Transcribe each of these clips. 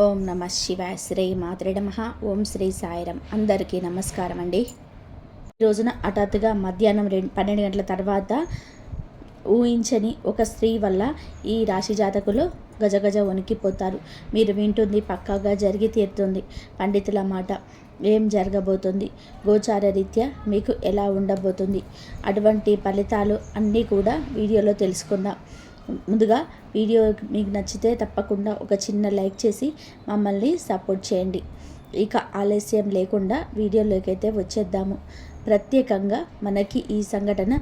ఓం నమ శివాయ. శ్రీ మాత్రే నమః. ఓం శ్రీ సాయిరం. అందరికీ నమస్కారం అండి. ఈ రోజున హఠాత్తుగా మధ్యాహ్నం 12 గంటల తర్వాత ఊహించని ఒక స్త్రీ వల్ల ఈ రాశి జాతకులు గజగజ వణికిపోతారు. మీరు వింటుంది పక్కాగా జరిగి తీరుతుంది. పండితుల మాట ఏం జరగబోతుంది, గోచార రీత్యా మీకు ఎలా ఉండబోతుంది, అటువంటి ఫలితాలు అన్నీ కూడా వీడియోలో తెలుసుకుందాం. ముందుగా వీడియో మీకు నచ్చితే తప్పకుండా ఒక చిన్న లైక్ చేసి మమ్మల్ని సపోర్ట్ చేయండి. ఇక ఆలస్యం లేకుండా వీడియోలోకి అయితే వచ్చేద్దాము. ప్రత్యేకంగా మనకి ఈ సంఘటన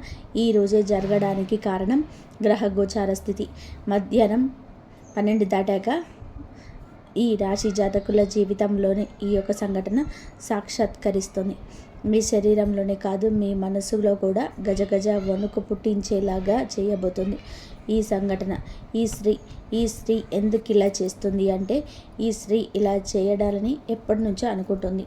ఈరోజే జరగడానికి కారణం గ్రహ గోచార స్థితి. మధ్యాహ్నం 12 దాటాక ఈ రాశి జాతకుల జీవితంలోనే ఈ యొక్క సంఘటన సాక్షాత్కరిస్తుంది. మీ శరీరంలోనే కాదు, మీ మనసులో కూడా గజగజ వణుకు పుట్టించేలాగా చేయబోతుంది ఈ సంఘటన. ఈ స్త్రీ ఎందుకు ఇలా చేస్తుంది అంటే, ఈ స్త్రీ ఇలా చేయడాలని ఎప్పటి నుంచో అనుకుంటుంది.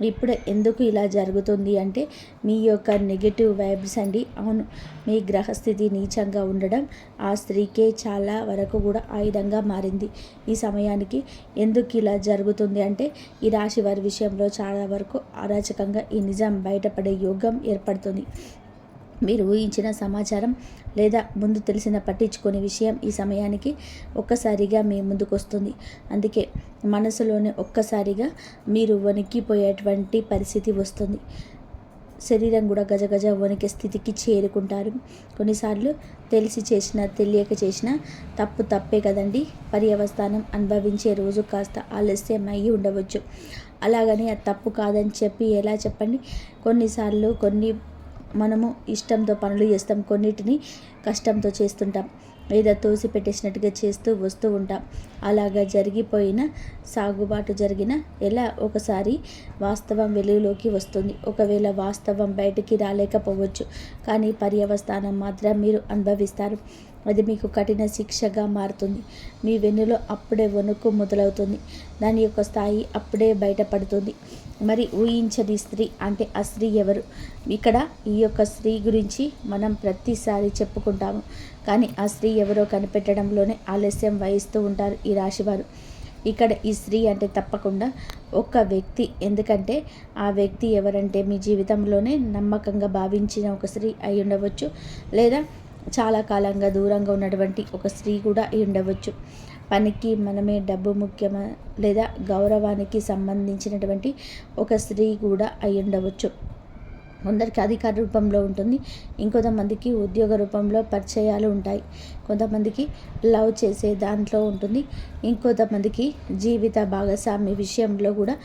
ఇప్పుడు ఎందుకు ఇలా జరుగుతుంది అంటే, మీ యొక్క నెగిటివ్ వైబ్స్ అండి. అవును, మీ గ్రహస్థితి నీచంగా ఉండడం ఆ స్త్రీకే చాలా వరకు కూడా ఆయుధంగా మారింది. ఈ సమయానికి ఎందుకు ఇలా జరుగుతుంది అంటే, ఈ రాశి వారి విషయంలో చాలా వరకు అరాచకంగా ఈ నిజం బయటపడే యోగం ఏర్పడుతుంది. మీరు ఊహించిన సమాచారం లేదా ముందు తెలిసిన పట్టించుకునే విషయం ఈ సమయానికి ఒక్కసారిగా మీ ముందుకు వస్తుంది. అందుకే మనసులోనే ఒక్కసారిగా మీరు వణికిపోయేటువంటి పరిస్థితి వస్తుంది. శరీరం కూడా గజగజ వణికే స్థితికి చేరుకుంటారు. కొన్నిసార్లు తెలిసి చేసినా తెలియక చేసినా తప్పే కదండి. పర్యవస్థానం అనుభవించే రోజు కాస్త ఆలస్యం అయ్యి ఉండవచ్చు. అలాగని అది తప్పు కాదని చెప్పి ఎలా చెప్పండి. కొన్నిసార్లు మనము ఇష్టంతో పనులు చేస్తాం, కొన్నిటిని కష్టంతో చేస్తుంటాం, లేదా తోసి పెట్టేసినట్టుగా చేస్తూ వస్తూ ఉంటాం. అలాగా జరిగిపోయిన సాగుబాటు జరిగిన ఎలా ఒకసారి వాస్తవం వెలుగులోకి వస్తుంది. ఒకవేళ వాస్తవం బయటికి రాలేకపోవచ్చు, కానీ పర్యవస్థానం మాత్రం మీరు అనుభవిస్తారు. అది మీకు కఠిన శిక్షగా మారుతుంది. మీ వెన్నులో అప్పుడే వణుకు మొదలవుతుంది. దాని యొక్క స్థాయి అప్పుడే బయటపడుతుంది. మరి ఊహించని స్త్రీ అంటే ఆ స్త్రీ ఎవరు? ఇక్కడ ఈ యొక్క స్త్రీ గురించి మనం ప్రతిసారి చెప్పుకుంటాము, కానీ ఆ స్త్రీ ఎవరో కనిపెట్టడంలోనే ఆలస్యం వహిస్తూ ఉంటారు ఈ రాశివారు. ఇక్కడ ఈ స్త్రీ అంటే తప్పకుండా ఒక వ్యక్తి. ఎందుకంటే ఆ వ్యక్తి ఎవరంటే, మీ జీవితంలోనే నమ్మకంగా భావించిన ఒక స్త్రీ అయి ఉండవచ్చు, లేదా చాలా కాలంగా దూరంగా ఉన్నటువంటి ఒక స్త్రీ కూడా అయి ఉండవచ్చు. పనికి మనమే డబ్బు ముఖ్యమా, లేదా గౌరవానికి సంబంధించినటువంటి ఒక స్త్రీ కూడా అయి ఉండవచ్చు. కొందరికి అధికార రూపంలో ఉంటుంది, ఇంకొంతమందికి ఉద్యోగ రూపంలో పరిచయాలు ఉంటాయి, కొంతమందికి లవ్ చేసే దాంట్లో ఉంటుంది, ఇంకొంతమందికి జీవిత భాగస్వామి విషయంలో కూడా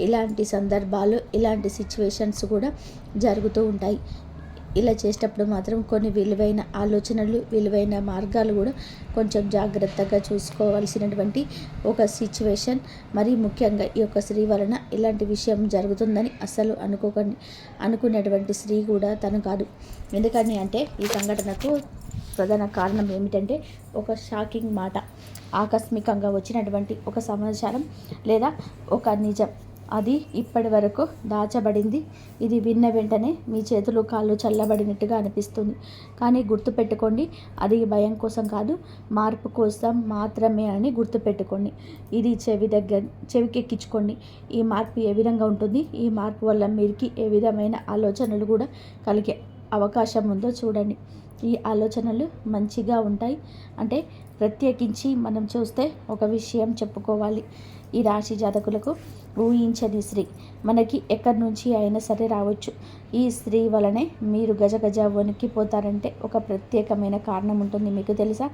ఇలాంటి సందర్భాలు, ఇలాంటి సిచ్యువేషన్స్ కూడా జరుగుతూ ఉంటాయి. ఇలా చేసేటప్పుడు మాత్రం కొన్ని విలువైన ఆలోచనలు, విలువైన మార్గాలు కూడా కొంచెం జాగ్రత్తగా చూసుకోవాల్సినటువంటి ఒక సిచ్యువేషన్. మరి ముఖ్యంగా ఈ యొక్క స్త్రీ వలన ఇలాంటి విషయం జరుగుతుందని అస్సలు అనుకోకండి. అనుకునేటువంటి స్త్రీ కూడా తను కాదు. ఎందుకని అంటే, ఈ సంఘటనకు ప్రధాన కారణం ఏమిటంటే, ఒక షాకింగ్ మాట, ఆకస్మికంగా వచ్చినటువంటి ఒక సమాచారం లేదా ఒక నిజం. అది ఇప్పటి వరకు దాచబడింది. ఇది విన్న వెంటనే మీ చేతులు కాళ్ళు చల్లబడినట్టుగా అనిపిస్తుంది. కానీ గుర్తుపెట్టుకోండి, అది భయం కోసం కాదు, మార్పు కోసం మాత్రమే అని గుర్తుపెట్టుకోండి. ఇది చెవికి ఎక్కించుకోండి. ఈ మార్పు ఏ విధంగా ఉంటుంది, ఈ మార్పు వల్ల మీరికి ఏ విధమైన ఆలోచనలు కూడా కలిగే అవకాశం ఉందో చూడండి. ఈ ఆలోచనలు మంచిగా ఉంటాయి. అంటే ప్రత్యేకించి మనం చూస్తే ఒక విషయం చెప్పుకోవాలి. ఈ రాశి జాతకులకు ఊహించని స్త్రీ మనకి ఎక్కడి నుంచి అయినా సరే రావచ్చు. ఈ స్త్రీ వలనే మీరు గజగజ వణికిపోతారంటే ఒక ప్రత్యేకమైన కారణం ఉంటుంది. మీకు తెలుసా?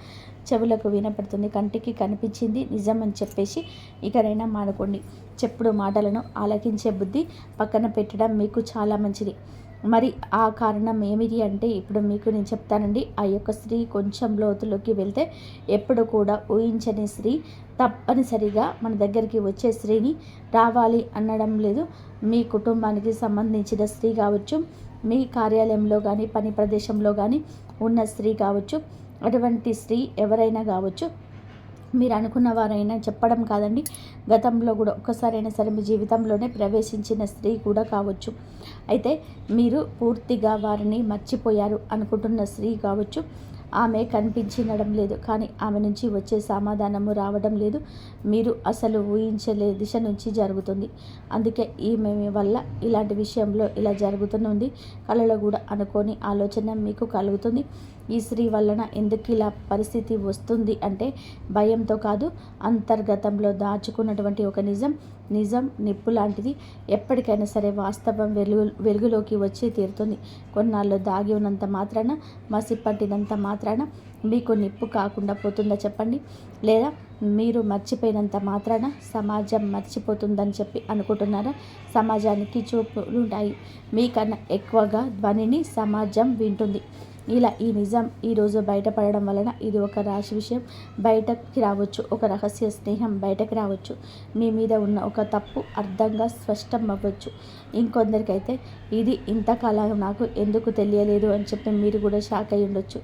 చెవులకు వినపడుతుంది, కంటికి కనిపించింది నిజం అని చెప్పేసి ఇకనైనా మానుకోండి. చెప్పుడు మాటలను ఆలకించే బుద్ధి పక్కన పెట్టడం మీకు చాలా మంచిది. మరి ఆ కారణం ఏమిటి అంటే, ఇప్పుడు మీకు నేను చెప్తానండి. ఆ యొక్క స్త్రీ కొంచెం లోతులోకి వెళ్తే, ఎప్పుడు కూడా ఊహించని స్త్రీ తప్పనిసరిగా మన దగ్గరికి వచ్చే స్త్రీని రావాలి అనడం లేదు. మీ కుటుంబానికి సంబంధించిన స్త్రీ కావచ్చు, మీ కార్యాలయంలో కానీ పని ప్రదేశంలో కానీ ఉన్న స్త్రీ కావచ్చు, అటువంటి స్త్రీ ఎవరైనా కావచ్చు. మీరు అనుకున్న వారైనా చెప్పడం కాదండి, గతంలో కూడా ఒక్కసారైనా సరే మీ జీవితంలోనే ప్రవేశించిన స్త్రీ కూడా కావచ్చు. అయితే మీరు పూర్తిగా వారిని మర్చిపోయారు అనుకుంటున్న స్త్రీ కావచ్చు. ఆమె కనిపించడం లేదు, కానీ ఆమె నుంచి వచ్చే సమాధానము రావడం లేదు. మీరు అసలు ఊహించలే దిశ నుంచి జరుగుతుంది. అందుకే ఈమె వల్ల ఇలాంటి విషయంలో ఇలా జరుగుతుంది. కళలో కూడా అనుకోని ఆలోచన మీకు కలుగుతుంది. ఈ స్త్రీ వలన ఎందుకు ఇలా పరిస్థితి వస్తుంది అంటే భయంతో కాదు, అంతర్గతంలో దాచుకున్నటువంటి ఒక నిజం నిప్పు లాంటిది. ఎప్పటికైనా సరే వాస్తవం వెలుగులోకి వచ్చి తీరుతుంది. కొన్నాళ్ళు దాగి ఉన్నంత మాత్రాన, మసి పట్టినంత మాత్రాన మీకు నిప్పు కాకుండా పోతుందా చెప్పండి? లేదా మీరు మర్చిపోయినంత మాత్రాన సమాజం మర్చిపోతుందని చెప్పి అనుకుంటున్నారా? సమాజానికి చూపులుంటాయి, మీకన్నా ఎక్కువగా ధ్వనిని సమాజం వింటుంది. ఇలా ఈ నిజం ఈరోజు బయటపడడం వలన ఇది ఒక రాశి విషయం బయటకి రావచ్చు, ఒక రహస్య స్నేహం బయటకు రావచ్చు, మీ మీద ఉన్న ఒక తప్పు అర్థంగా స్పష్టం అవ్వచ్చు. ఇంకొందరికైతే ఇది ఇంతకాలం నాకు ఎందుకు తెలియలేదు అని చెప్పి మీరు కూడా షాక్ అయి ఉండొచ్చు.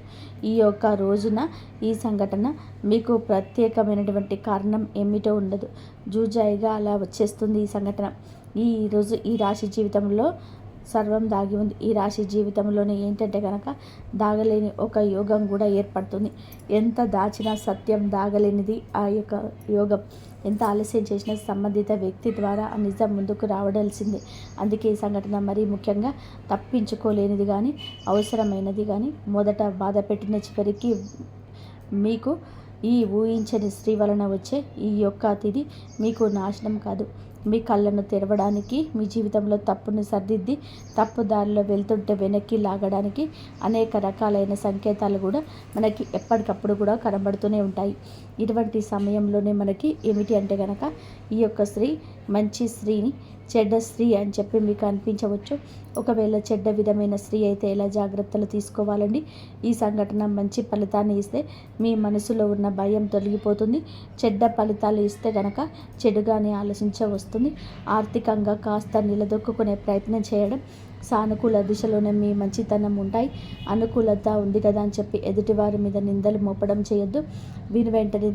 ఈ యొక్క రోజున ఈ సంఘటన మీకు ప్రత్యేకమైనటువంటి కారణం ఏమిటో ఉండదు, జూజాయిగా అలా వచ్చేస్తుంది ఈ సంఘటన. ఈరోజు ఈ రాశి జీవితంలో సర్వం దాగి ఉంది. ఈ రాశి జీవితంలోనే ఏంటంటే కనుక దాగలేని ఒక యోగం కూడా ఏర్పడుతుంది. ఎంత దాచినా సత్యం దాగలేనిది ఆ యొక్క యోగం. ఎంత ఆలస్యం చేసినా సంబంధిత వ్యక్తి ద్వారా ఆ నిజం ముందుకు రావడాల్సిందే. అందుకే ఈ సంఘటన మరీ ముఖ్యంగా తప్పించుకోలేనిది కానీ, అవసరమైనది కానీ, మొదట బాధ పెట్టిన చివరికి మీకు ఈ ఊహించని స్త్రీ వలన వచ్చే ఈ యొక్క అతిథి మీకు నాశనం కాదు, మీ కళ్ళను తెరవడానికి, మీ జీవితంలో తప్పుని సర్దిద్ది తప్పు దారిలో వెళ్తుంటే వెనక్కి లాగడానికి అనేక రకాలైన సంకేతాలు కూడా మనకి ఎప్పటికప్పుడు కూడా కనబడుతూనే ఉంటాయి. ఇటువంటి సమయంలోనే మనకి ఏమిటి అంటే కనుక ఈ యొక్క స్త్రీ మంచి స్త్రీని చెడ్డ స్త్రీ అని చెప్పి మీకు అనిపించవచ్చు. ఒకవేళ చెడ్డ విధమైన స్త్రీ అయితే ఎలా జాగ్రత్తలు తీసుకోవాలండి? ఈ సంఘటన మంచి ఫలితాన్ని ఇస్తే మీ మనసులో ఉన్న భయం తొలగిపోతుంది. చెడ్డ ఫలితాలు ఇస్తే గనక చెడుగానే ఆలోచించ వస్తుంది. ఆర్థికంగా కాస్త నిలదొక్కునే ప్రయత్నం చేయడం, సానుకూల దిశలోనే మీ మంచితనం ఉంటాయి. అనుకూలత ఉంది కదా అని చెప్పి ఎదుటివారి మీద నిందలు మోపడం చేయొద్దు. వీని వెంటనే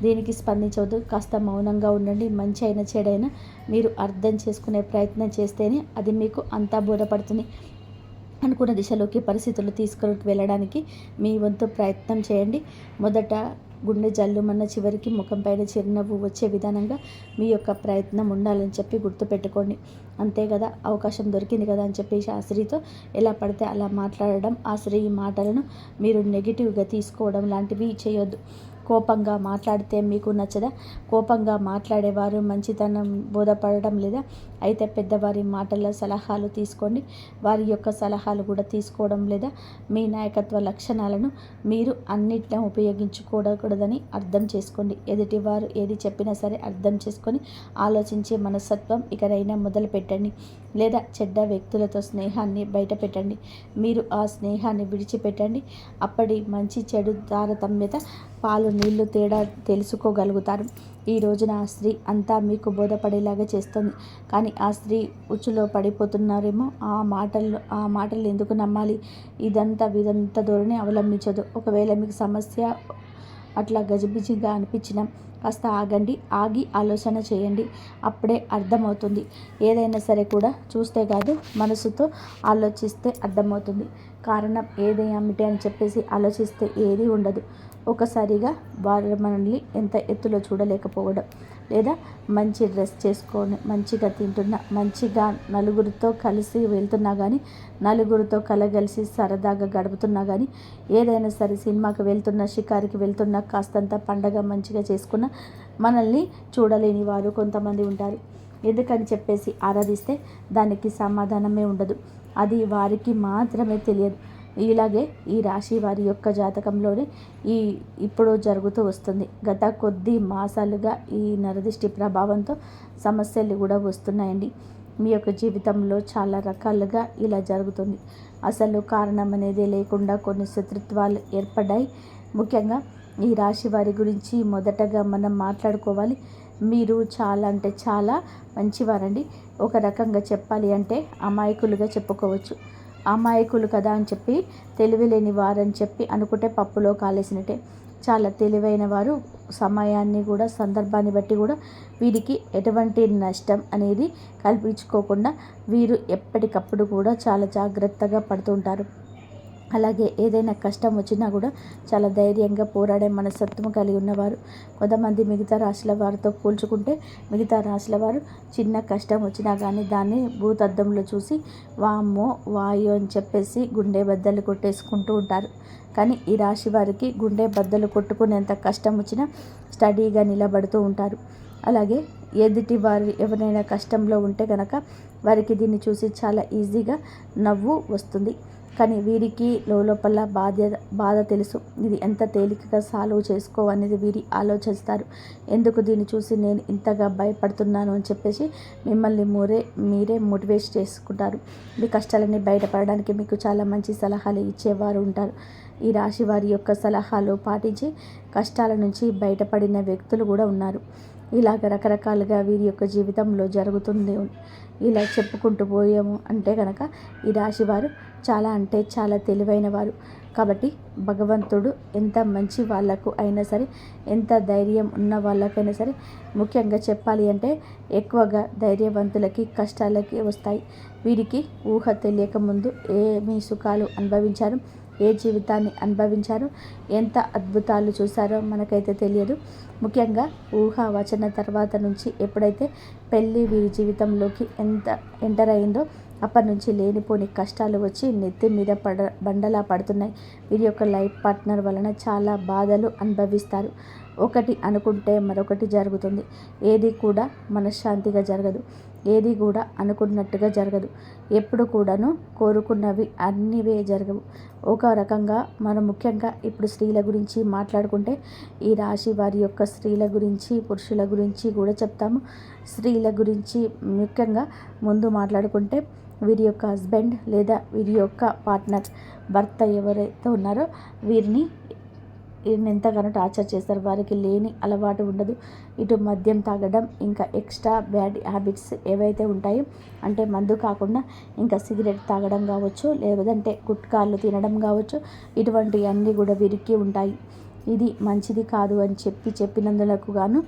దీనికి స్పందించవద్దు. కాస్త మౌనంగా ఉండండి. మంచి అయినా చెడైనా మీరు అర్థం చేసుకునే ప్రయత్నం చేస్తేనే అది మీకు అంతా బోధపడుతుంది. అనుకున్న దిశలోకి పరిస్థితులు తీసుకుని వెళ్ళడానికి మీ వంతు ప్రయత్నం చేయండి. మొదట గుండె జల్లుమన్న చివరికి ముఖం పైన చిరునవ్వు వచ్చే విధానంగా మీ యొక్క ప్రయత్నం ఉండాలని చెప్పి గుర్తుపెట్టుకోండి. అంతే కదా, అవకాశం దొరికింది కదా అని చెప్పి ఆ స్త్రీతో ఎలా పడితే అలా మాట్లాడడం, ఆ స్త్రీ మాటలను మీరు నెగిటివ్గా తీసుకోవడం లాంటివి చేయొద్దు. కోపంగా మాట్లాడితే మీకు నచ్చదా? కోపంగా మాట్లాడేవారు మంచితనం బోధపడడం లేదా? అయితే పెద్దవారి మాటల సలహాలు తీసుకోండి. వారి యొక్క సలహాలు కూడా తీసుకోవడం లేదా? మీ నాయకత్వ లక్షణాలను మీరు అన్నిట్లో ఉపయోగించుకోకూడదని అర్థం చేసుకోండి. ఎదుటివారు ఏది చెప్పినా సరే అర్థం చేసుకొని ఆలోచించే మనస్తత్వం ఇకనైనా మొదలు పెట్టండి. లేదా చెడ్డ వ్యక్తులతో స్నేహాన్ని బయట పెట్టండి. మీరు ఆ స్నేహాన్ని విడిచిపెట్టండి. అప్పటి మంచి చెడు తారతమ్యత, పాలు నీళ్లు తేడా తెలుసుకోగలుగుతారు. ఈ రోజున ఆ స్త్రీ అంతా మీకు బోధపడేలాగా చేస్తుంది. కానీ ఆ స్త్రీ ఉచ్చులో పడిపోతున్నారేమో. ఆ మాటలు ఎందుకు నమ్మాలి? విదంతా ధోరణి అవలంబించదు. ఒకవేళ మీకు సమస్య అట్లా గజిబిజిగా అనిపించినా కాస్త ఆగండి. ఆగి ఆలోచన చేయండి. అప్పుడే అర్థమవుతుంది. ఏదైనా సరే కూడా చూస్తే కాదు, మనసుతో ఆలోచిస్తే అర్థమవుతుంది. కారణం ఏమిటి అని చెప్పేసి ఆలోచిస్తే ఏది ఉండదు. ఒకసారిగా వారు మనల్ని ఎంత ఎత్తులో చూడలేకపోవడం, లేదా మంచి డ్రెస్ చేసుకొని మంచిగా తింటున్నా, మంచిగా నలుగురితో కలిసి వెళ్తున్నా కానీ, నలుగురితో కలగలిసి సరదాగా గడుపుతున్నా కానీ, ఏదైనా సరే సినిమాకి వెళ్తున్నా, షికారికి వెళ్తున్నా, కాస్తంత పండగ మంచిగా చేసుకున్న మనల్ని చూడలేని వారు కొంతమంది ఉంటారు. ఎందుకని చెప్పేసి ఆరాధిస్తే దానికి సమాధానమే ఉండదు. అది వారికి మాత్రమే తెలియదు. ఇలాగే ఈ రాశి వారి యొక్క జాతకంలోనే ఇప్పుడు జరుగుతూ వస్తుంది. గత కొద్ది మాసాలుగా ఈ నరదిష్టి ప్రభావంతో సమస్యలు కూడా వస్తున్నాయండి. మీ యొక్క జీవితంలో చాలా రకాలుగా ఇలా జరుగుతుంది. అసలు కారణం అనేది లేకుండా కొన్ని శత్రుత్వాలు ఏర్పడ్డాయి. ముఖ్యంగా ఈ రాశి వారి గురించి మొదటగా మనం మాట్లాడుకోవాలి. మీరు చాలా అంటే చాలా మంచివారండి. ఒక రకంగా చెప్పాలి అంటే అమాయకులుగా చెప్పుకోవచ్చు. అమాయకులు కదా అని చెప్పి తెలివి లేని వారని చెప్పి అనుకుంటే పప్పులో కాలేసినట్టే. చాలా తెలివైన వారు. సమయాన్ని కూడా, సందర్భాన్ని బట్టి కూడా వీరికి ఎటువంటి నష్టం అనేది కల్పించుకోకుండా వీరు ఎప్పటికప్పుడు కూడా చాలా జాగ్రత్తగా పడుతుంటారు. అలాగే ఏదైనా కష్టం వచ్చినా కూడా చాలా ధైర్యంగా పోరాడే మనస్తత్వం కలిగి ఉన్నవారు. కొంతమంది మిగతా రాశుల వారితో పోల్చుకుంటే మిగతా రాశుల వారు చిన్న కష్టం వచ్చినా కానీ దాన్ని భూతద్దంలో చూసి వామ్మో వాయో అని చెప్పేసి గుండె బద్దలు కొట్టేసుకుంటూ ఉంటారు. కానీ ఈ రాశి వారికి గుండె బద్దలు కొట్టుకునేంత కష్టం వచ్చినా స్టడీగా నిలబడుతూ ఉంటారు. అలాగే ఎదుటి వారు ఎవరైనా కష్టంలో ఉంటే కనుక వారికి దీన్ని చూసి చాలా ఈజీగా నవ్వు వస్తుంది. కానీ వీరికి లోపల బాధ తెలుసు. ఇది ఎంత తేలికగా సాల్వ్ చేసుకోవనేది వీరి ఆలోచిస్తారు. ఎందుకు దీన్ని చూసి నేను ఇంతగా భయపడుతున్నాను అని చెప్పేసి మిమ్మల్ని మీరే మోటివేట్ చేసుకుంటారు. మీ కష్టాలన్నీ బయటపడడానికి మీకు చాలా మంచి సలహాలు ఇచ్చేవారు ఉంటారు. ఈ రాశి వారి యొక్క సలహాలు పాటించి కష్టాల నుంచి బయటపడిన వ్యక్తులు కూడా ఉన్నారు. ఇలాగ రకరకాలుగా వీరి యొక్క జీవితంలో జరుగుతుంది. ఇలా చెప్పుకుంటూ పోయాము అంటే కనుక ఈ రాశి వారు చాలా అంటే చాలా తెలివైన వారు. కాబట్టి భగవంతుడు ఎంత మంచి వాళ్ళకు అయినా సరే, ఎంత ధైర్యం ఉన్న వాళ్ళకైనా సరే, ముఖ్యంగా చెప్పాలి అంటే ఎక్కువగా ధైర్యవంతులకి కష్టాలకి వస్తాయి. వీరికి ఊహ తెలియక ముందు ఏమి సుఖాలు అనుభవించారు, ఏ జీవితాన్ని అనుభవించారో, ఎంత అద్భుతాలు చూశారో మనకైతే తెలియదు. ముఖ్యంగా ఊహ వచ్చిన తర్వాత నుంచి ఎప్పుడైతే పెళ్ళి వీరి జీవితంలోకి ఎంటర్ అయిందో అప్పటి నుంచి లేనిపోని కష్టాలు వచ్చి నెత్తి మీద బండలా పడుతున్నాయి. వీరి యొక్క లైఫ్ పార్ట్నర్ వలన చాలా బాధలు అనుభవిస్తారు. ఒకటి అనుకుంటే మరొకటి జరుగుతుంది. ఏది కూడా మనశ్శాంతిగా జరగదు. ఏది కూడా అనుకున్నట్టుగా జరగదు. ఎప్పుడు కూడాను కోరుకున్నవి అన్నివే జరగవు. ఒక రకంగా మనం ముఖ్యంగా ఇప్పుడు స్త్రీల గురించి మాట్లాడుకుంటే ఈ రాశి వారి యొక్క స్త్రీల గురించి, పురుషుల గురించి కూడా చెప్తాము. స్త్రీల గురించి ముఖ్యంగా ముందు మాట్లాడుకుంటే వీరి యొక్క హస్బెండ్ లేదా వీరి యొక్క పార్ట్నర్, భర్త ఎవరైతే ఉన్నారో వీరిని ఎంతగానో టార్చర్ చేస్తారు. వారికి లేని అలవాటు ఉండదు. ఇటు మద్యం తాగడం, ఇంకా ఎక్స్ట్రా బ్యాడ్ హ్యాబిట్స్ ఏవైతే ఉంటాయో అంటే మందు కాకుండా ఇంకా సిగరెట్ తాగడం కావచ్చు, లేదంటే గుట్కాలు తినడం కావచ్చు, ఇటువంటివన్నీ కూడా వీరికి ఉంటాయి. ఇది మంచిది కాదు అని చెప్పినందులకు గాను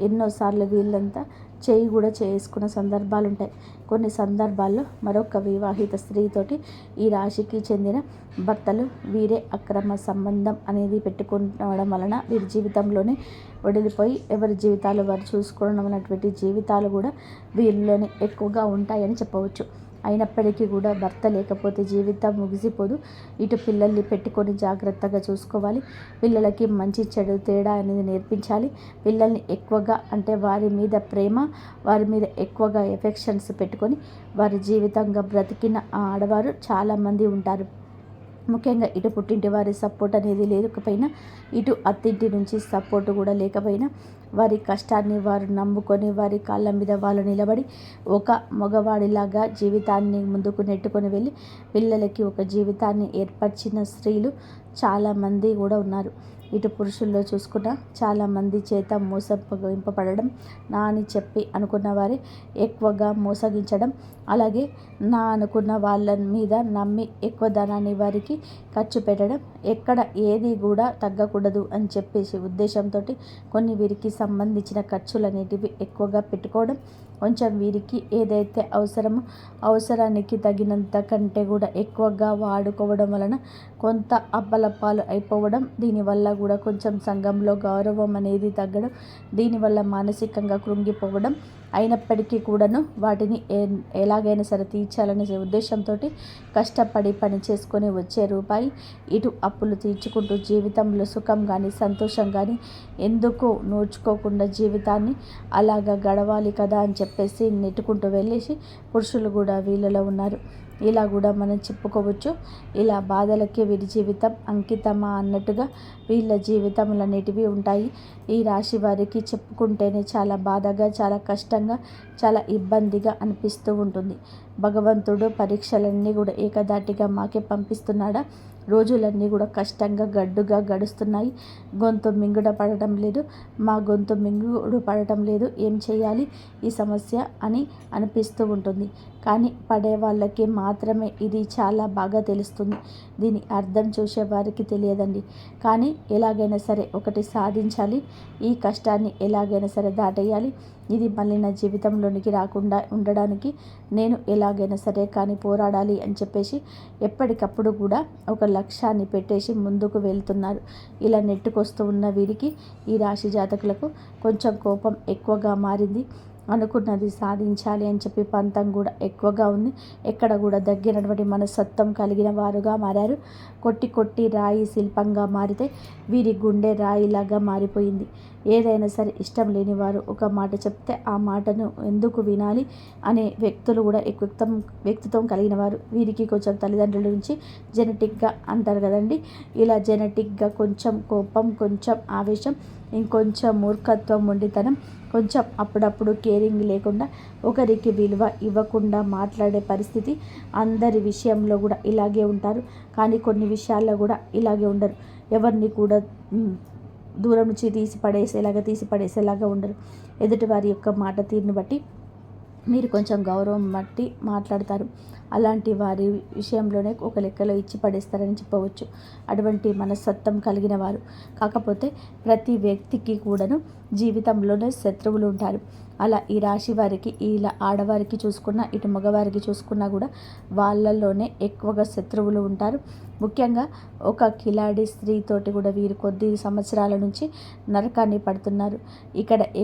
ఎన్నోసార్లు వీళ్ళంతా చేయి కూడా చేసుకున్న సందర్భాలు ఉంటాయి. కొన్ని సందర్భాల్లో మరొక వివాహిత స్త్రీతోటి ఈ రాశికి చెందిన భర్తలు వీరే అక్రమ సంబంధం అనేది పెట్టుకోవడం వలన వీరి జీవితంలోనే వదిలిపోయి ఎవరి జీవితాలు వారు చూసుకోవడం అనేటువంటి జీవితాలు కూడా వీరిలోనే ఎక్కువగా ఉంటాయని చెప్పవచ్చు. అయినప్పటికీ కూడా భర్త లేకపోతే జీవితం ముగిసిపోదు. ఇటు పిల్లల్ని పెట్టుకొని జాగ్రత్తగా చూసుకోవాలి. పిల్లలకి మంచి చెడు తేడా అనేది నేర్పించాలి. పిల్లల్ని ఎక్కువగా అంటే వారి మీద ప్రేమ, వారి మీద ఎక్కువగా ఎఫెక్షన్స్ పెట్టుకొని వారి జీవితంగా బ్రతికిన ఆడవారు చాలామంది ఉంటారు. ముఖ్యంగా ఇటు పుట్టింటి వారి సపోర్ట్ అనేది లేకపోయినా, ఇటు అత్తింటి నుంచి సపోర్ట్ కూడా లేకపోయినా వారి కష్టాన్ని వారు నమ్ముకొని వారి కాళ్ళ మీద వాళ్ళు నిలబడి ఒక మగవాడిలాగా జీవితాన్ని ముందుకు నెట్టుకొని వెళ్ళి పిల్లలకి ఒక జీవితాన్ని ఏర్పరిచిన స్త్రీలు చాలామంది కూడా ఉన్నారు. ఇటు పురుషుల్లో చూసుకున్న చాలామంది చేత మోసగింపబడడం, నా అని చెప్పి అనుకున్న వారి ఎక్కువగా మోసగించడం, అలాగే నా అనుకున్న వాళ్ళ మీద నమ్మి ఎక్కువ ధనాన్ని వారికి ఖర్చు పెట్టడం, ఎక్కడ ఏది కూడా తగ్గకూడదు అని చెప్పేసి ఉద్దేశంతో కొన్ని వీరికి సంబంధించిన ఖర్చులు అనేటివి ఎక్కువగా పెట్టుకోవడం, కొంచెం వీరికి ఏదైతే అవసరానికి తగినంత కంటే కూడా ఎక్కువగా వాడుకోవడం వలన కొంత అప్పలప్పాలు అయిపోవడం, దీనివల్ల కూడా కొంచెం సంఘంలో గౌరవం అనేది తగ్గడం, దీనివల్ల మానసికంగా కృంగిపోవడం, అయినప్పటికీ కూడాను వాటిని ఎలాగైనా సరే తీర్చాలనే ఉద్దేశంతో కష్టపడి పని చేసుకొని వచ్చే రూపాయి ఇటు అప్పులు తీర్చుకుంటూ జీవితంలో సుఖం కానీ సంతోషం కానీ ఎందుకు నోచుకోకుండా జీవితాన్ని అలాగా గడవాలి కదా అని చెప్పేసి నెట్టుకుంటూ వెళ్ళేసి పురుషులు కూడా వీళ్ళలో ఉన్నారు. ఇలా కూడా మనం చెప్పుకోవచ్చు. ఇలా బాధలకి వీరి జీవితం అంకితమా అన్నట్టుగా వీళ్ళ జీవితములు అనేటివి ఉంటాయి. ఈ రాశి వారికి చెప్పుకుంటేనే చాలా బాధగా, చాలా కష్టంగా, చాలా ఇబ్బందిగా అనిపిస్తూ ఉంటుంది. భగవంతుడు పరీక్షలన్నీ కూడా ఏకధాటిగా మాకే పంపిస్తున్నాడా? రోజులన్నీ కూడా కష్టంగా గడ్డుగా గడుస్తున్నాయి. గొంతు మింగుడ పడటం లేదు, మా గొంతు మింగుడు పడటం లేదు, ఏం చేయాలి ఈ సమస్య అని అనిపిస్తూ ఉంటుంది. కానీ పడే వాళ్ళకి మాత్రమే ఇది చాలా బాగా తెలుస్తుంది. దీని అర్థం చూసే వారికి తెలియదండి. కానీ ఎలాగైనా సరే ఒకటి సాధించాలి, ఈ కష్టాన్ని ఎలాగైనా సరే దాటేయాలి, ఇది మళ్ళీ నా జీవితంలోనికి రాకుండా ఉండడానికి నేను ఎలాగైనా సరే కానీ పోరాడాలి అని చెప్పేసి ఎప్పటికప్పుడు కూడా ఒక లక్ష్యాన్ని పెట్టేసి ముందుకు వెళ్తున్నారు. ఇలా నెట్టుకొస్తూ ఉన్న వీరికి ఈ రాశి జాతకులకు కొంచెం కోపం ఎక్కువగా మారింది. అనుకున్నది సాధించాలి అని చెప్పి పంతం కూడా ఎక్కువగా ఉంది. ఎక్కడ కూడా దగ్గరటువంటి మనస్తత్వం కలిగిన వారుగా మారారు. కొట్టి కొట్టి రాయి శిల్పంగా మారితే వీరి గుండె రాయిలాగా మారిపోయింది. ఏదైనా సరే ఇష్టం లేని వారు ఒక మాట చెప్తే ఆ మాటను ఎందుకు వినాలి అనే వ్యక్తులు కూడా వ్యక్తిత్వం కలిగిన వారు. వీరికి కొంచెం తల్లిదండ్రుల నుంచి జెనెటిక్గా అంటారు కదండి, ఇలా జెనెటిక్గా కొంచెం కోపం, కొంచెం ఆవేశం, ఇంకొంచెం మూర్ఖత్వం, మొండితనం, కొంచెం అప్పుడప్పుడు కేరింగ్ లేకుండా ఒకరికి విలువ ఇవ్వకుండా మాట్లాడే పరిస్థితి. అందరి విషయంలో కూడా ఇలాగే ఉంటారు, కానీ కొన్ని విషయాల్లో కూడా ఇలాగే ఉండరు. ఎవరిని కూడా దూరం నుంచి తీసి పడేసేలాగా ఉండరు. ఎదుటివారి యొక్క మాట తీరుని బట్టి మీరు కొంచెం గౌరవం బట్టి మాట్లాడతారు. అలాంటి వారి విషయంలోనే ఒక లెక్కలో ఇచ్చి పడేస్తారని చెప్పవచ్చు. అటువంటి మనస్తత్వం కలిగిన వారు. కాకపోతే ప్రతి వ్యక్తికి కూడాను జీవితంలోనే శత్రువులు ఉంటారు. అలా ఈ రాశి వారికి, ఇలా ఆడవారికి చూసుకున్నా, ఇటు మగవారికి చూసుకున్నా కూడా వాళ్ళల్లోనే ఎక్కువగా శత్రువులు ఉంటారు. ముఖ్యంగా ఒక కిలాడి స్త్రీతోటి కూడా వీరు కొద్ది సంవత్సరాల నుంచి నరకాన్ని పడుతున్నారు.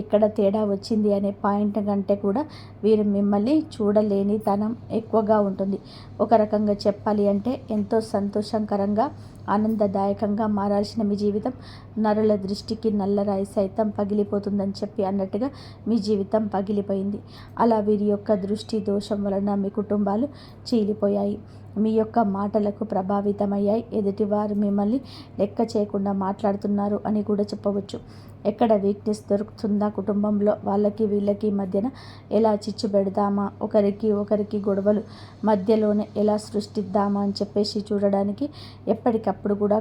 ఎక్కడ తేడా వచ్చింది అనే పాయింట్ కంటే కూడా వీరు మిమ్మల్ని చూడలేని తనం ఎక్కువగా ఉంటుంది. ఒక రకంగా చెప్పాలి అంటే ఎంతో సంతోషకరంగా, ఆనందదాయకంగా మారాల్సిన మీ జీవితం నరుల దృష్టికి నల్లరాయి సైతం పగిలిపోతుందని చెప్పి అన్నట్టుగా మీ జీవితం పగిలిపోయింది. అలా వీరి యొక్క దృష్టి దోషం వలన మీ కుటుంబాలు చీలిపోయాయి. మీ యొక్క మాటలకు ప్రభావితమయ్యాయి. ఎదుటివారు మిమ్మల్ని లెక్క చేయకుండా మాట్లాడుతున్నారు అని కూడా చెప్పవచ్చు. ఎక్కడ వీక్నెస్ దొరుకుతుందా కుటుంబంలో, వాళ్ళకి వీళ్ళకి మధ్యన ఎలా చిచ్చు పెడదామా, ఒకరికి గొడవలు మధ్యలోనే ఎలా సృష్టిద్దామా అని చెప్పేసి చూడడానికి ఎప్పటికప్పుడు కూడా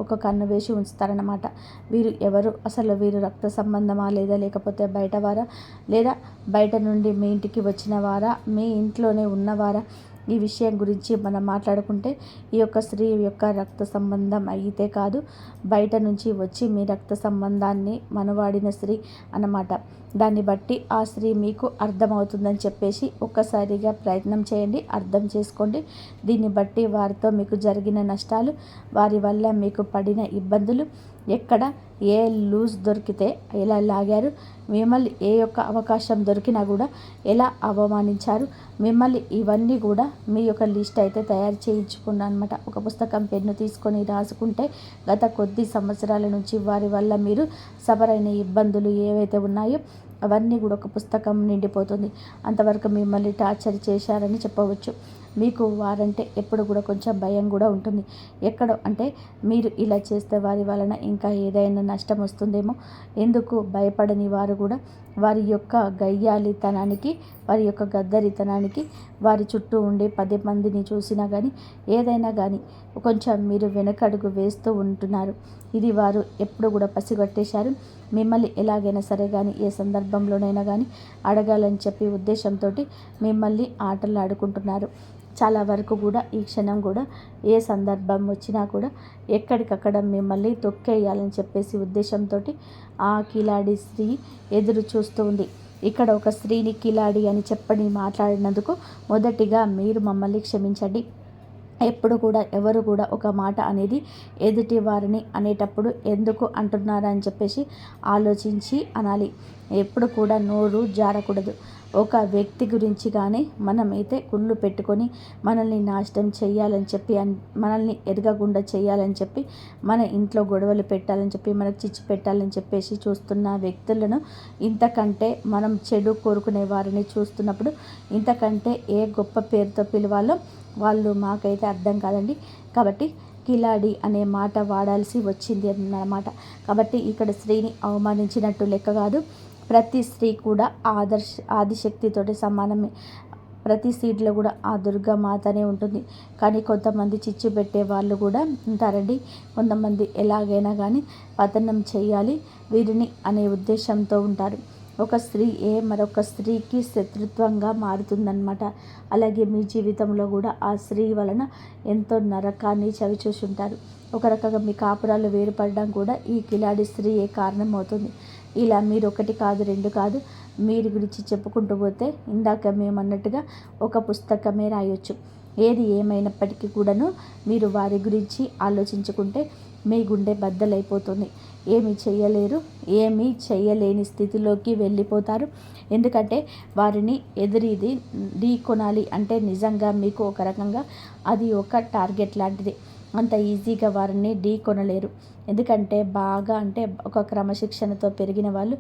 ఒక కన్ను వేసి ఉంచుతారన్నమాట. వీరు ఎవరు, అసలు వీరు రక్త సంబంధమా, లేకపోతే బయటవారా, లేదా బయట నుండి మీ ఇంటికి వచ్చిన వారా, మీ ఇంట్లోనే ఉన్నవారా, ఈ విషయం గురించి మనం మాట్లాడుకుంటే ఈ యొక్క స్త్రీ యొక్క రక్త సంబంధం అయితే కాదు, బయట నుంచి వచ్చి మీ రక్త సంబంధాన్ని మనవాడిన స్త్రీ అన్నమాట. దాన్ని బట్టి ఆ స్త్రీ మీకు అర్థమవుతుందని చెప్పేసి ఒక్కసారిగా ప్రయత్నం చేయండి, అర్థం చేసుకోండి. దీన్ని బట్టి వారితో మీకు జరిగిన నష్టాలు, వారి వల్ల మీకు పడిన ఇబ్బందులు, ఎక్కడ ఏ లూజ్ దొరికితే ఎలా లాగారు, మిమ్మల్ని ఏ యొక్క అవకాశం దొరికినా కూడా ఎలా అవమానించారు, మిమ్మల్ని ఇవన్నీ కూడా మీ యొక్క లిస్ట్ అయితే తయారు చేయించుకున్నాను అనమాట. ఒక పుస్తకం, పెన్ను తీసుకొని రాసుకుంటే గత కొద్ది సంవత్సరాల నుంచి వారి వల్ల మీరు సఫర్ అయిన ఇబ్బందులు ఏవైతే ఉన్నాయో అవన్నీ కూడా ఒక పుస్తకం నిండిపోతుంది. అంతవరకు మిమ్మల్ని టార్చర్ చేశారని చెప్పవచ్చు. మీకు వారంటే ఎప్పుడు కూడా కొంచెం భయం కూడా ఉంటుంది. ఎక్కడో అంటే మీరు ఇలా చేస్తే వారి వలన ఇంకా ఏదైనా నష్టం వస్తుందేమో, ఎందుకు భయపడని వారు కూడా వారి యొక్క గయ్యాలితనానికి, వారి యొక్క గద్దరితనానికి, వారి చుట్టూ ఉండే 10 మందిని చూసినా కానీ ఏదైనా కానీ కొంచెం మీరు వెనకడుగు వేస్తూ ఉంటున్నారు. ఇది వారు ఎప్పుడు కూడా పసిగట్టేశారు. మిమ్మల్ని ఎలాగైనా సరే కానీ ఏ సందర్భంలోనైనా కానీ అడగాలని చెప్పి ఉద్దేశంతో మిమ్మల్ని ఆటలు ఆడుకుంటున్నారు. చాలా వరకు కూడా ఈ క్షణం కూడా ఏ సందర్భం వచ్చినా కూడా ఎక్కడికక్కడ మిమ్మల్ని తొక్కేయాలని చెప్పేసి ఉద్దేశంతో ఆ కిలాడి స్త్రీ ఎదురు చూస్తూ ఉంది. ఇక్కడ ఒక స్త్రీని కిలాడి అని చెప్పని మాట్లాడినందుకు మొదటిగా మీరు మమ్మల్ని క్షమించండి. ఎప్పుడు కూడా ఎవరు కూడా ఒక మాట అనేది ఎదుటి వారిని అనేటప్పుడు ఎందుకు అంటున్నారని చెప్పేసి ఆలోచించి అనాలి. ఎప్పుడు కూడా నోరు జారకూడదు. ఒక వ్యక్తి గురించి కానీ మనమైతే కుళ్ళు పెట్టుకొని మనల్ని నాశనం చేయాలని చెప్పి, మనల్ని ఎదగకుండా చేయాలని చెప్పి, మన ఇంట్లో గొడవలు పెట్టాలని చెప్పి, మనకు చిచ్చు పెట్టాలని చెప్పేసి చూస్తున్న వ్యక్తులను, ఇంతకంటే మనం చెడు కోరుకునే వారిని చూస్తున్నప్పుడు ఇంతకంటే ఏ గొప్ప పేరుతో పిలవాలో వాళ్ళు మాకైతే అర్థం కాదండి. కాబట్టి కిలాడి అనే మాట వాడాల్సి వచ్చింది అన్నమాట. కాబట్టి ఇక్కడ స్త్రీని అవమానించినట్టు లెక్క కాదు. ప్రతి స్త్రీ కూడా ఆదిశక్తితోటి సమానమే. ప్రతి సీట్లో కూడా ఆ దుర్గామాతనే ఉంటుంది. కానీ కొంతమంది చిచ్చు పెట్టే వాళ్ళు కూడా ఉంటారండి. కొంతమంది ఎలాగైనా కానీ పతనం చేయాలి వీరిని అనే ఉద్దేశంతో ఉంటారు. ఒక స్త్రీ మరొక స్త్రీకి శత్రుత్వంగా మారుతుందన్నమాట. అలాగే మీ జీవితంలో కూడా ఆ స్త్రీ వలన ఎంతో నరకాన్ని చవిచూసుంటారు. ఒక రకంగా మీ కాపురాలు వేరుపడడం కూడా ఈ కిలాడి స్త్రీయే కారణం అవుతుంది. ఇలా మీరు ఒకటి కాదు, రెండు కాదు, మీరు గురించి చెప్పుకుంటూ పోతే ఇందాక మేము అన్నట్టుగా ఒక పుస్తకమే రాయొచ్చు. ఏది ఏమైనప్పటికీ కూడాను మీరు వారి గురించి ఆలోచించుకుంటే మీ గుండె బద్దలైపోతుంది. ఏమీ చెయ్యలేరు, ఏమీ చెయ్యలేని స్థితిలోకి వెళ్ళిపోతారు. ఎందుకంటే వారిని ఢీ కొనాలి అంటే నిజంగా మీకు ఒక రకంగా అది ఒక టార్గెట్ లాంటిది. అంత ఈజీగా వారిని ఢీ కొనలేరు. ఎందుకంటే బాగా అంటే ఒక క్రమశిక్షణతో పెరిగిన వాళ్ళు,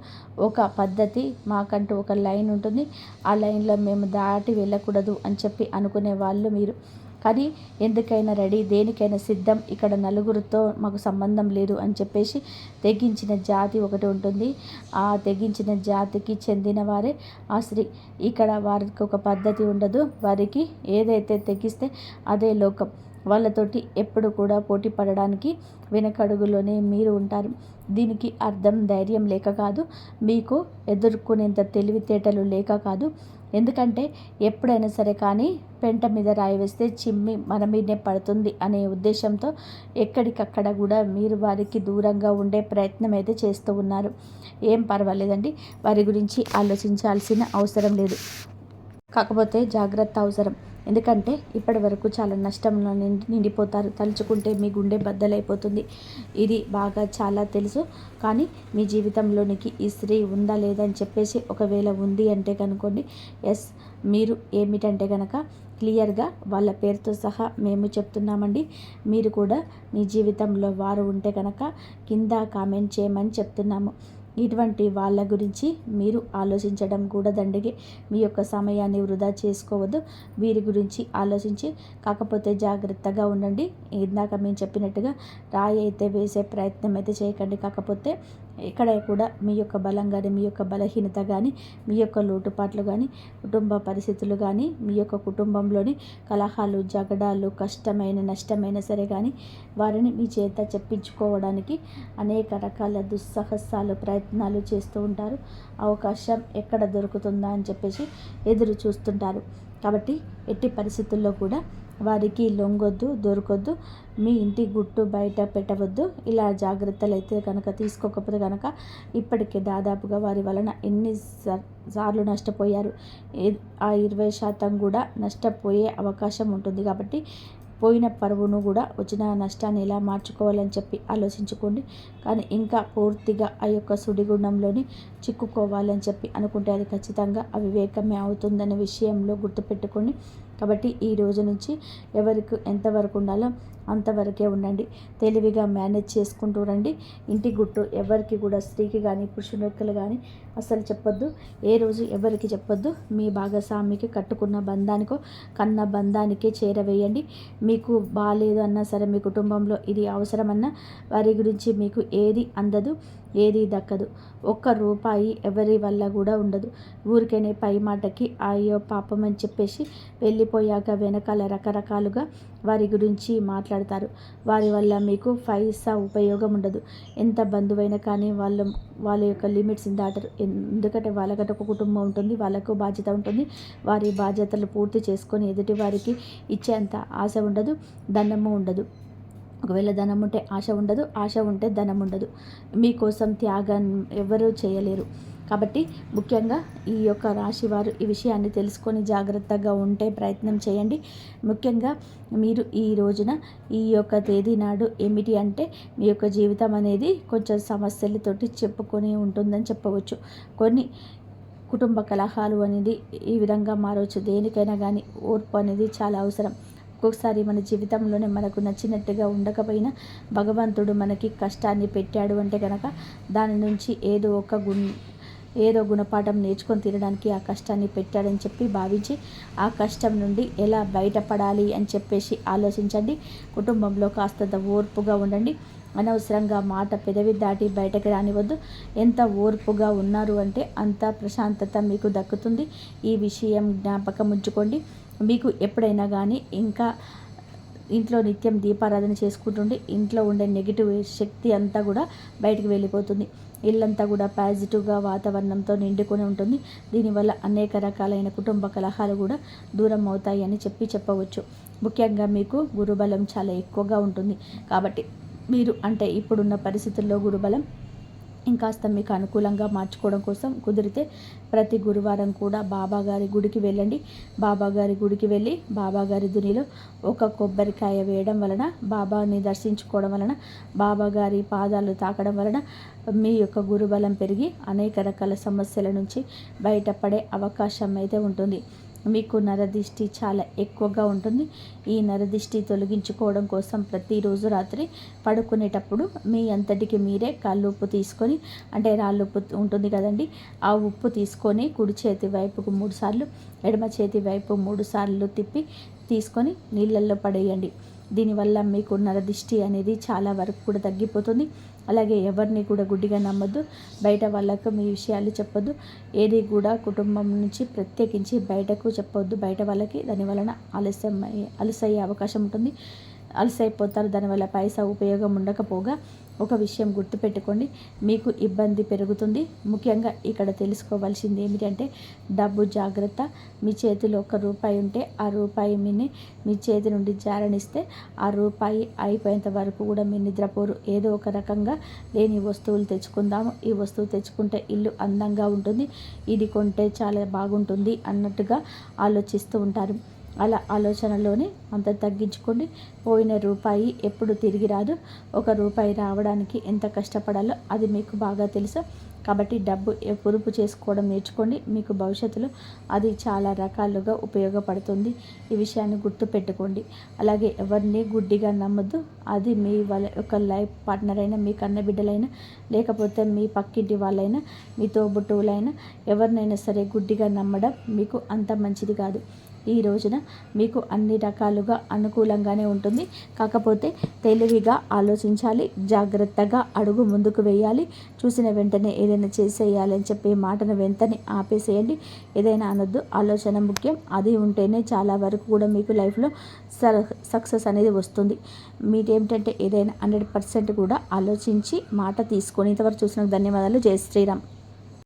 ఒక పద్ధతి, మాకంటూ ఒక లైన్ ఉంటుంది, ఆ లైన్లో మేము దాటి వెళ్ళకూడదు అని చెప్పి అనుకునే వాళ్ళు మీరు. కానీ ఎందుకైనా రెడీ, దేనికైనా సిద్ధం, ఇక్కడ నలుగురితో మాకు సంబంధం లేదు అని చెప్పేసి తెగించిన జాతి ఒకటి ఉంటుంది. ఆ తెగించిన జాతికి చెందిన వారే ఆ స్త్రీ. ఇక్కడ వారికి ఒక పద్ధతి ఉండదు. వారికి ఏదైతే తెగిస్తే అదే లోకం. వాళ్ళతోటి ఎప్పుడు కూడా పోటీ పడడానికి వెనకడుగులోనే మీరు ఉంటారు. దీనికి అర్థం ధైర్యం లేక కాదు, మీకు ఎదుర్కొనేంత తెలివితేటలు లేక కాదు. ఎందుకంటే ఎప్పుడైనా సరే కానీ పెంట మీద రాయి వేస్తే చిమ్మి మన మీదనే పడుతుంది అనే ఉద్దేశంతో ఎక్కడికక్కడ కూడా మీరు వారికి దూరంగా ఉండే ప్రయత్నం అయితే చేస్తూ ఉన్నారు. ఏం పర్వాలేదండి, వారి గురించి ఆలోచించాల్సిన అవసరం లేదు. కాకపోతే జాగ్రత్త అవసరం. ఎందుకంటే ఇప్పటి వరకు చాలా నష్టంలో నిండిపోతారు. తలుచుకుంటే మీ గుండె బద్దలైపోతుంది. ఇది బాగా చాలా తెలుసు. కానీ మీ జీవితంలోనికి ఈ స్త్రీ ఉందా లేదా అని చెప్పేసి ఒకవేళ ఉంది అంటే కనుకోండి, ఎస్, మీరు ఏమిటంటే కనుక క్లియర్గా వాళ్ళ పేరుతో సహా మేము చెప్తున్నామండి. మీరు కూడా మీ జీవితంలో వారు ఉంటే కనుక కింద కామెంట్ చేయమని చెప్తున్నాము. ఇటువంటి వాళ్ళ గురించి మీరు ఆలోచించడం కూడా దండిగే. మీ యొక్క సమయాన్ని వృధా చేసుకోవద్దు. వీరి గురించి ఆలోచించి కాకపోతే జాగ్రత్తగా ఉండండి. ఇందాక మేము చెప్పినట్టుగా రాయి అయితే వేసే ప్రయత్నం అయితే చేయకండి. కాకపోతే ఇక్కడ కూడా మీ యొక్క బలం కానీ, మీ యొక్క బలహీనత కానీ, మీ యొక్క లోటుపాట్లు కానీ, కుటుంబ పరిస్థితులు కానీ, మీ యొక్క కుటుంబంలోని కలహాలు, జగడాలు, కష్టమైన నష్టమైన సరే కానీ వారిని మీ చేత చెప్పించుకోవడానికి అనేక రకాల దుస్సాహసాలు, ప్రయత్నాలు చేస్తూ ఉంటారు. అవకాశం ఎక్కడ దొరుకుతుందా అని చెప్పేసి ఎదురు చూస్తుంటారు. కాబట్టి ఎట్టి పరిస్థితుల్లో కూడా వారికి లొంగొద్దు, దొరకొద్దు. మీ ఇంటి గుట్టు బయట పెట్టవద్దు. ఇలా జాగ్రత్తలు అయితే కనుక తీసుకోకపోతే కనుక ఇప్పటికే దాదాపుగా వారి వలన ఎన్ని సార్లు నష్టపోయారు. ఆ 20% కూడా నష్టపోయే అవకాశం ఉంటుంది. కాబట్టి పోయిన పరువును కూడా వచ్చిన నష్టాన్ని ఎలా మార్చుకోవాలని చెప్పి ఆలోచించుకోండి. కానీ ఇంకా పూర్తిగా ఆ యొక్క సుడిగుండంలోని చిక్కుకోవాలని చెప్పి అనుకుంటే అది ఖచ్చితంగా అవివేకమే అవుతుందనే విషయంలో గుర్తుపెట్టుకోండి. కాబట్టి ఈ రోజు నుంచి ఎవరికి ఎంతవరకు ఉండాలో అంతవరకే ఉండండి. తెలివిగా మేనేజ్ చేసుకుంటూ రండి. ఇంటి గుట్టు ఎవరికి కూడా, స్త్రీకి కానీ పురుషులకు కానీ అసలు చెప్పొద్దు. ఏ రోజు ఎవరికి చెప్పొద్దు. మీ భాగస్వామికి కట్టుకున్న బంధానికో కన్న బంధానికే చేరవేయండి. మీకు బాగాలేదు అన్నా సరే, మీ కుటుంబంలో ఇది అవసరమన్నా వారి గురించి మీకు ఏది అందదు, ఏది దక్కదు. ఒక్క రూపాయి ఎవరి వల్ల కూడా ఉండదు. ఊరికేనే పై మాటకి అయ్యో పాపం అని చెప్పేసి వెళ్ళిపోయాక వెనకాల రకరకాలుగా వారి గురించి మాట్లాడతారు. వారి వల్ల మీకు పైసా ఉపయోగం ఉండదు. ఎంత బంధువైనా కానీ వాళ్ళ యొక్క లిమిట్స్ దాటరు. ఎందుకంటే వాళ్ళకంటే ఒక కుటుంబం ఉంటుంది, వాళ్ళకు బాధ్యత ఉంటుంది. వారి బాధ్యతలు పూర్తి చేసుకొని ఎదుటి వారికి ఇచ్చేంత ఆశ ఉండదు, ధనము ఉండదు. ఒకవేళ ధనం ఉంటే ఆశ ఉండదు, ఆశ ఉంటే ధనం ఉండదు. మీకోసం త్యాగం ఎవరూ చేయలేరు. కాబట్టి ముఖ్యంగా ఈ యొక్క రాశి వారు ఈ విషయాన్ని తెలుసుకొని జాగ్రత్తగా ఉంటే ప్రయత్నం చేయండి. ముఖ్యంగా మీరు ఈ రోజున ఈ యొక్క తేదీ నాడు ఏమిటి అంటే మీ యొక్క జీవితం అనేది కొంచెం సమస్యలతోటి చెప్పుకొని ఉంటుందని చెప్పవచ్చు. కొన్ని కుటుంబ కలహాలు అనేది ఈ విధంగా మారవచ్చు. దేనికైనా కానీ ఓర్పు అనేది చాలా అవసరం. ఒక్కొక్కసారి మన జీవితంలోనే మనకు నచ్చినట్టుగా ఉండకపోయినా భగవంతుడు మనకి కష్టాన్ని పెట్టాడు అంటే కనుక దాని నుంచి ఏదో గుణపాఠం నేర్చుకొని తినడానికి ఆ కష్టాన్ని పెట్టాడని చెప్పి భావించి ఆ కష్టం నుండి ఎలా బయటపడాలి అని చెప్పేసి ఆలోచించండి. కుటుంబంలో కాస్తంత ఓర్పుగా ఉండండి. అనవసరంగా మాట పెదవి దాటి బయటకు రానివద్దు. ఎంత ఓర్పుగా ఉన్నారు అంటే అంత ప్రశాంతత మీకు దక్కుతుంది. ఈ విషయం జ్ఞాపకం ఉంచుకోండి. మీకు ఎప్పుడైనా కానీ ఇంకా ఇంట్లో నిత్యం దీపారాధన చేసుకుంటుంటే ఇంట్లో ఉండే నెగిటివ్ శక్తి అంతా కూడా బయటకు వెళ్ళిపోతుంది. ఇల్లంతా కూడా పాజిటివ్గా వాతావరణంతో నిండుకొని ఉంటుంది. దీనివల్ల అనేక రకాలైన కుటుంబ కలహాలు కూడా దూరం అవుతాయి అని చెప్పవచ్చు. ముఖ్యంగా మీకు గురుబలం చాలా ఎక్కువగా ఉంటుంది. కాబట్టి మీరు అంటే ఇప్పుడున్న పరిస్థితుల్లో గురుబలం ఇంకాస్త మీకు అనుకూలంగా మార్చుకోవడం కోసం కుదిరితే ప్రతి గురువారం కూడా బాబాగారి గుడికి వెళ్ళండి. బాబాగారి గుడికి వెళ్ళి బాబాగారి దునిలో ఒక కొబ్బరికాయ వేయడం వలన, బాబాని దర్శించుకోవడం వలన, బాబాగారి పాదాలు తాకడం వలన మీ యొక్క గురుబలం పెరిగి అనేక రకాల సమస్యల నుంచి బయటపడే అవకాశం అయితే ఉంటుంది. మీకు నరదిష్టి చాలా ఎక్కువగా ఉంటుంది. ఈ నరదిష్టి తొలగించుకోవడం కోసం ప్రతిరోజు రాత్రి పడుకునేటప్పుడు మీ అంతటికి మీరే కల్లుప్పు తీసుకొని, అంటే రాళ్ళుప్పు ఉంటుంది కదండి, ఆ ఉప్పు తీసుకొని కుడి చేతి వైపుకు 3 సార్లు, ఎడమ చేతి వైపు 3 సార్లు తిప్పి తీసుకొని నీళ్ళల్లో పడేయండి. దీనివల్ల మీకు నరదిష్టి అనేది చాలా వరకు కూడా తగ్గిపోతుంది. అలాగే ఎవరిని కూడా గుడ్డిగా నమ్మొద్దు. బయట వాళ్ళకు మీ విషయాలు చెప్పొద్దు. ఏది కూడా కుటుంబం నుంచి ప్రత్యేకించి బయటకు చెప్పొద్దు బయట వాళ్ళకి. దానివలన అలసయ్యే అవకాశం ఉంటుంది. అలసైపోతారు. దానివల్ల పైసా ఉపయోగం ఉండకపోగా ఒక విషయం గుర్తుపెట్టుకోండి, మీకు ఇబ్బంది పెరుగుతుంది. ముఖ్యంగా ఇక్కడ తెలుసుకోవాల్సింది ఏమిటంటే డబ్బు జాగ్రత్త. మీ చేతిలో 1 రూపాయి ఉంటే ఆ రూపాయి మీ చేతి నుండి జారనిస్తే ఆ రూపాయి అయిపోయేంత వరకు కూడా మీరు నిద్రపోరు. ఏదో ఒక రకంగా లేని వస్తువులు తెచ్చుకుందాము, ఈ వస్తువు తెచ్చుకుంటే ఇల్లు అందంగా ఉంటుంది, ఇది కొంటే చాలా బాగుంటుంది అన్నట్టుగా ఆలోచిస్తూ ఉంటారు. అలా ఆలోచనలోనే అంత తగ్గించుకోండి. పోయిన రూపాయి ఎప్పుడు తిరిగి రాదు. 1 రూపాయి రావడానికి ఎంత కష్టపడాలో అది మీకు బాగా తెలుసు. కాబట్టి డబ్బు పొదుపు చేసుకోవడం నేర్చుకోండి. మీకు భవిష్యత్తులో అది చాలా రకాలుగా ఉపయోగపడుతుంది. ఈ విషయాన్ని గుర్తుపెట్టుకోండి. అలాగే ఎవరిని గుడ్డిగా నమ్మొద్దు. అది మీ వాళ్ళ యొక్క లైఫ్ పార్ట్నర్ అయినా, మీ కన్న బిడ్డలైనా, లేకపోతే మీ పక్కింటి వాళ్ళైనా, మీ తోబుట్టువులైనా, ఎవరినైనా సరే గుడ్డిగా నమ్మడం మీకు అంత మంచిది కాదు. ఈ రోజున మీకు అన్ని రకాలుగా అనుకూలంగానే ఉంటుంది. కాకపోతే తెలివిగా ఆలోచించాలి, జాగ్రత్తగా అడుగు ముందుకు వేయాలి. చూసిన వెంటనే ఏదైనా చేసేయాలి అని చెప్పే మాటను వెంటనే ఆపేసేయండి. ఏదైనా అనొద్దు. ఆలోచన ముఖ్యం. అది ఉంటేనే చాలా వరకు కూడా మీకు లైఫ్లో సక్సెస్ అనేది వస్తుంది. మీరేమిటంటే ఏదైనా 100% కూడా ఆలోచించి మాట తీసుకొని. ఇంతవరకు చూసినందుకు ధన్యవాదాలు. జై శ్రీరామ్.